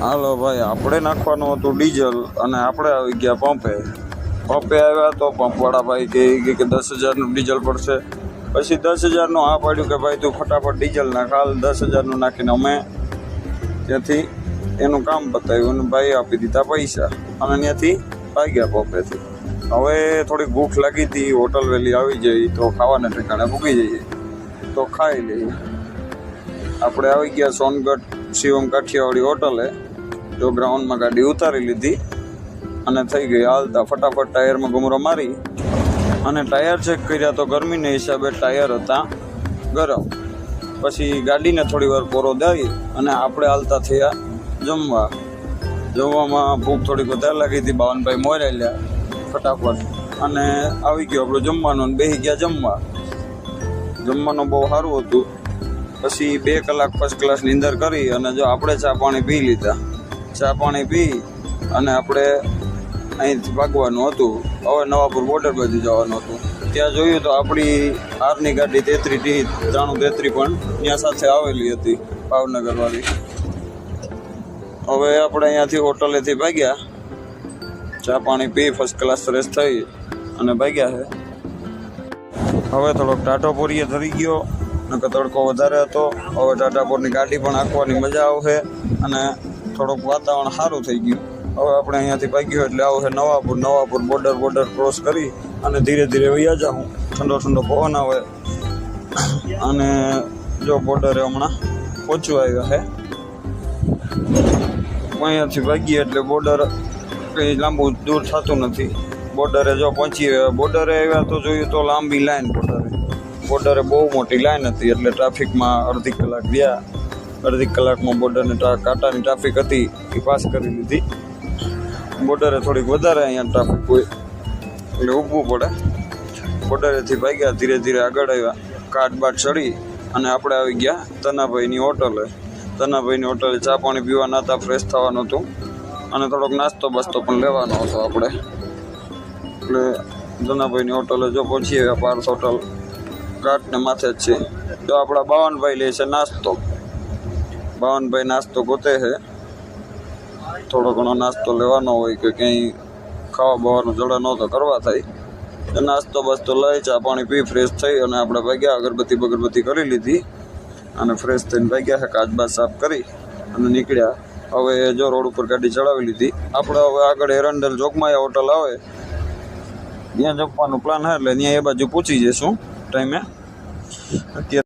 હાલો ભાઈ, આપણે નાખવાનું હતું ડીઝલ અને આપણે આવી ગયા પંપે આવ્યા તો પંપવાળા ભાઈ કે 10,000નું ડીઝલ પડશે. પછી 10,000નું આ પાડ્યું કે ભાઈ તું ફટાફટ ડીઝલ નાખ. હાલ 10,000નું નાખીને અમે ત્યાંથી એનું કામ બતાવ્યું અને ભાઈ આપી દીધા પૈસા અને ત્યાંથી ભાગ્યા પંપેથી. હવે થોડીક ભૂખ લાગી હતી, હોટલ વેલી આવી જઈ તો ખાવાના ઠેકાણે ભૂકી જઈએ તો ખાઈ લઈએ. આપણે આવી ગયા સોનગઢ શિવમ કાઠિયાવાડી હોટલે. જો ગ્રાઉન્ડમાં ગાડી ઉતારી લીધી અને થઈ ગઈ હાલતા. ફટાફટ ટાયરમાં ઘૂમરો મારી અને ટાયર ચેક કર્યા તો ગરમીના હિસાબે ટાયર હતા ગરમ. પછી ગાડીને થોડી વાર પોરો દઈ અને આપણે હાલતા થયા જમવામાં ભૂખ થોડીક વધારે લાગી હતી. બાવનભાઈ મોર લ્યા ફટાફટ અને આવી ગયો આપણું જમવાનું અને બેસી ગયા જમવાનું બહુ સારું હતું. પછી 2 કલાક ફર્સ્ટ ક્લાસની અંદર કરી અને જો આપણે ચા પાણી પી લીધા. ચા પાણી પી અને આપણે અહીંથી ભાગવાનું હતું. હવે નવાપુર બોર્ડર બાજુ જવાનું હતું. ત્યાં જોયું તો આપણી આરની ગાડી 93 પણ ત્યાં સાથે આવેલી હતી ભાવનગરવાળી. હવે આપણે અહીંયાથી હોટલેથી ભાગ્યા, ચા પાણી પી ફર્સ્ટ ક્લાસ ફ્રેશ થઈ અને ભાગ્યા છે. હવે થોડોક ટાઢોપોરીએ ધરી ગયો નકર તડકો વધારે હતો. હવે ટાટાપોરની ગાડી પણ આંકવાની મજા આવશે અને થોડુંક વાતાવરણ સારું થઈ ગયું. હવે આપણે અહીંયાથી ભાગ્યું એટલે આવશે નવાપુર બોર્ડર ક્રોસ કરી અને ધીરે ધીરે વયા જાઉં. ઠંડો પવન આવે અને જો બોર્ડરે હમણાં પહોંચવા આવ્યા છે. અહીંયાથી ભાગીએ એટલે બોર્ડર કંઈ લાંબુ દૂર થતું નથી. બોર્ડરે જો પહોંચી બોર્ડરે આવ્યા તો જોયું તો લાંબી લાઈન બોર્ડરે બહુ મોટી લાઈન હતી એટલે ટ્રાફિકમાં અડધી કલાક ગયા. અડધી કલાકમાં બોર્ડરની કાંટાની ટ્રાફિક હતી એ પાસ કરી લીધી. બોર્ડરે થોડીક વધારે અહીંયા ટ્રાફિક હોય એટલે ઊભવું પડે. બોર્ડરેથી ભાગ્યા ધીરે ધીરે આગળ આવ્યા. કાટબાટ ચડી અને આપણે આવી ગયા તનાભાઈની હોટલે. તનાભાઈની હોટલે ચા પાણી પીવાના હતા, ફ્રેશ થવાનું હતું અને થોડોક નાસ્તો બાસ્તો પણ લેવાનો હતો આપણે. એટલે તનાભાઈની હોટલે જો પહોંચી આવ્યા. પાર્થ હોટલ ઘાટને માથે જ છે. જો આપણા બાવનભાઈ લે છે નાસ્તો. બાવનભાઈ નાસ્તો ગોતે છે. થોડો ઘણો નાસ્તો લેવાનો હોય કે ક્યાંય ખાવા બાવાનું જડા નહોતો કરવા થાય. નાસ્તો બાસ્તો લઈ ચા પાણી પી ફ્રેશ થઈ અને આપણે ભાગ્યા. અગરબત્તી કરી લીધી અને ફ્રેશ થઈને ભાગ્યા છે. કાચબાજ સાફ કરી અને નીકળ્યા. હવે જો રોડ ઉપર ગાડી ચડાવી લીધી. આપણે હવે આગળ એરંડલ જોગમાયા હોટલ આવે ત્યાં જમવાનું પ્લાન છે એટલે ત્યાં એ બાજુ પહોંચી જઈશું ટાઈમે. અત્યારે